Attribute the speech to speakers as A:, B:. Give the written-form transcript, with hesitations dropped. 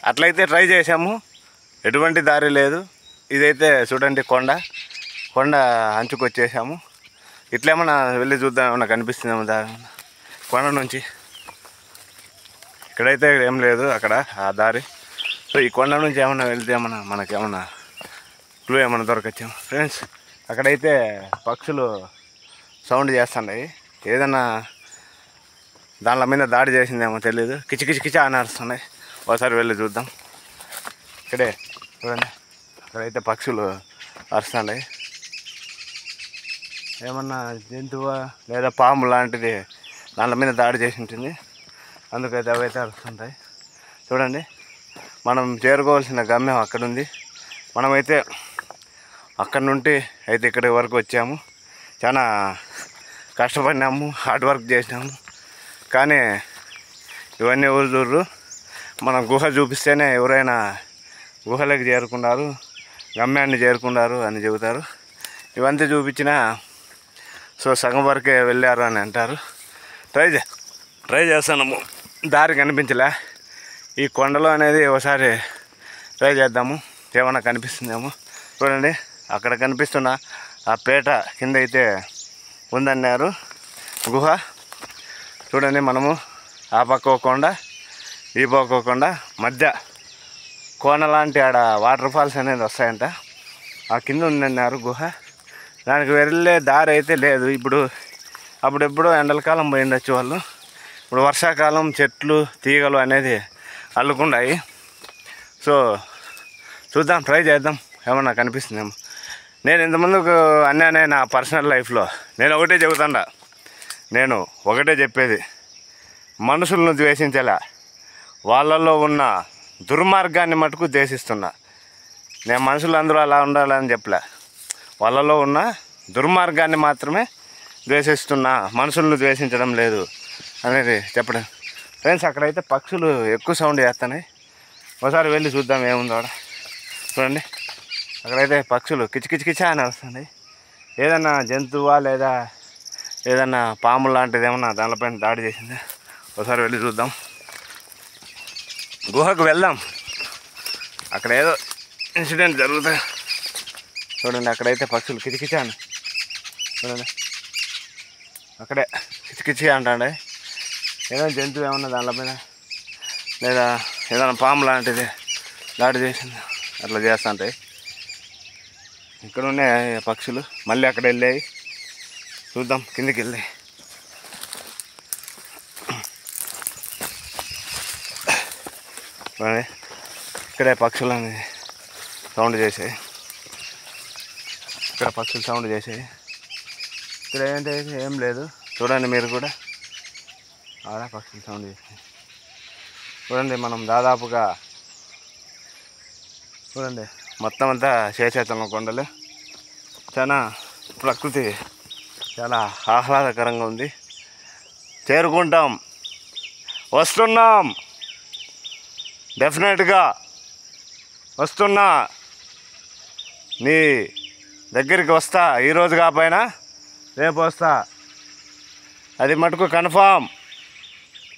A: అట్లయితే ట్రై చేసాము, ఎటువంటి దారి లేదు. ఇదైతే చూడండి కొండ అంచుకు వచ్చేసాము. ఇట్లేమన్నా వెళ్ళి చూద్దాం, ఏమన్నా కనిపిస్తుందేమో దారి కొండ నుంచి. ఇక్కడైతే ఏం లేదు, అక్కడ ఆ దారి. సో ఈ కొండ నుంచి ఏమన్నా వెళ్తే మనకేమన్నా క్లూ ఏమన్నా దొరకచ్చాము ఫ్రెండ్స్. అక్కడైతే పక్షులు సౌండ్ చేస్తున్నాయి, ఏదన్నా దానిల మీద దాడి చేసిందేమో తెలియదు. కిచకిచ అని అరుస్తున్నాయి. ఒకసారి వెళ్ళి చూద్దాం. ఇక్కడే చూడండి, అక్కడైతే పక్షులు అరుస్తున్నాయి. ఏమన్నా జంతువు లేదా పాము లాంటిది దానిల మీద దాడి చేసి ఉంటుంది, అందుకైతే అవైతే అరుస్తుంటాయి. చూడండి, మనం చేరుకోవాల్సిన గమ్యం అక్కడుంది. మనమైతే అక్కడి నుండి అయితే ఇక్కడి వరకు వచ్చాము. చాలా కష్టపడినాము, హార్డ్ వర్క్ చేసినాము. కానీ ఇవన్నీ ఎవరు చూడరు. మనం గుహ చూపిస్తేనే ఎవరైనా గుహలోకి చేరుకున్నారు, గమ్యాన్ని చేరుకున్నారు అని చెబుతారు. ఇవంతా చూపించినా సో సగం వరకే వెళ్ళారు అని అంటారు. ట్రై చేస్తున్నాము, దారి కనిపించలే. ఈ కొండలో అనేది ఒకసారి ట్రై చేద్దాము, ఏమన్నా కనిపిస్తుందేమో. చూడండి, అక్కడ కనిపిస్తున్న ఆ పేట కింద అయితే ఉందన్నారు గుహ. చూడండి, మనము ఆ పక్క కొండ ఈ పక్క కొండ మధ్య కోన లాంటి ఆడ వాటర్ ఫాల్స్ అనేది వస్తాయంట. ఆ కింద ఉందన్నారు గుహ. దానికి వెళ్ళే దారి అయితే లేదు. అప్పుడెప్పుడో ఎండలకాలం పోయిండొచ్చు వాళ్ళు. ఇప్పుడు వర్షాకాలం చెట్లు తీగలు అనేది అల్లుకున్నాయి. సో చూద్దాం, ట్రై చేద్దాం, ఏమన్నా కనిపిస్తుందేమో. నేను ఇంతమందికి అన్నానే నా పర్సనల్ లైఫ్లో నేను ఒకటే చెప్పేది, మనుషులను ద్వేషించేలా, వాళ్ళల్లో ఉన్న దుర్మార్గాన్ని మటుకు ద్వేషిస్తున్నా. నేను మనుషులు అందరూ అలా ఉండాలని చెప్పలే, వాళ్ళలో ఉన్న దుర్మార్గాన్ని మాత్రమే ద్వేషిస్తున్నా, మనుషులను ద్వేషించడం లేదు అనేది చెప్పడం. ఫ్రెండ్స్, అక్కడైతే పక్షులు ఎక్కువ సౌండ్ చేస్తున్నాయి. ఒకసారి వెళ్ళి చూద్దాం ఏముందో అక్కడ. చూడండి, అక్కడైతే పక్షులు కిచకిచ అని వస్తున్నాయి. ఏదన్నా జంతువా లేదా ఏదన్నా పాము లాంటిది ఏమన్నా దానిపైన దాడి చేసిందా? ఒకసారి వెళ్ళి చూద్దాం, గుహకు వెళ్దాం. అక్కడ ఏదో ఇన్సిడెంట్ జరుగుతుంది. చూడండి, అక్కడైతే పక్షులు కిచకిచ అని. చూడండి, అక్కడే కిచకిచ అంటాండే. ఏదో జంతువు ఏమన్నా దానిల మీద లేదా ఏదైనా పాము లాంటిది దాడి చేసింది, అట్లా చేస్తుంటాయి. ఇక్కడ ఉన్నాయి పక్షులు. మళ్ళీ అక్కడ వెళ్ళాయి, చూద్దాం కిందికి వెళ్ళి. ఇక్కడే పక్షులు అనేది సౌండ్ చేసాయి. ఇక్కడ పక్షులు సౌండ్ చేసాయి. ఇక్కడ ఏంటంటే ఏం లేదు. చూడండి, మీరు కూడా ఆడ పక్షులు సౌండ్ చేసాయి. చూడండి, మనం దాదాపుగా చూడండి మొత్తం అంతా శేషాచలం కొండలు. చాలా ప్రకృతి చాలా ఆహ్లాదకరంగా ఉంది. చేరుకుంటాం, వస్తున్నాం, డెఫినెట్గా వస్తున్నా. నీ దగ్గరికి వస్తా, ఈరోజు కాకపోయినా రేపు వస్తా, అది మటుకు కన్ఫామ్.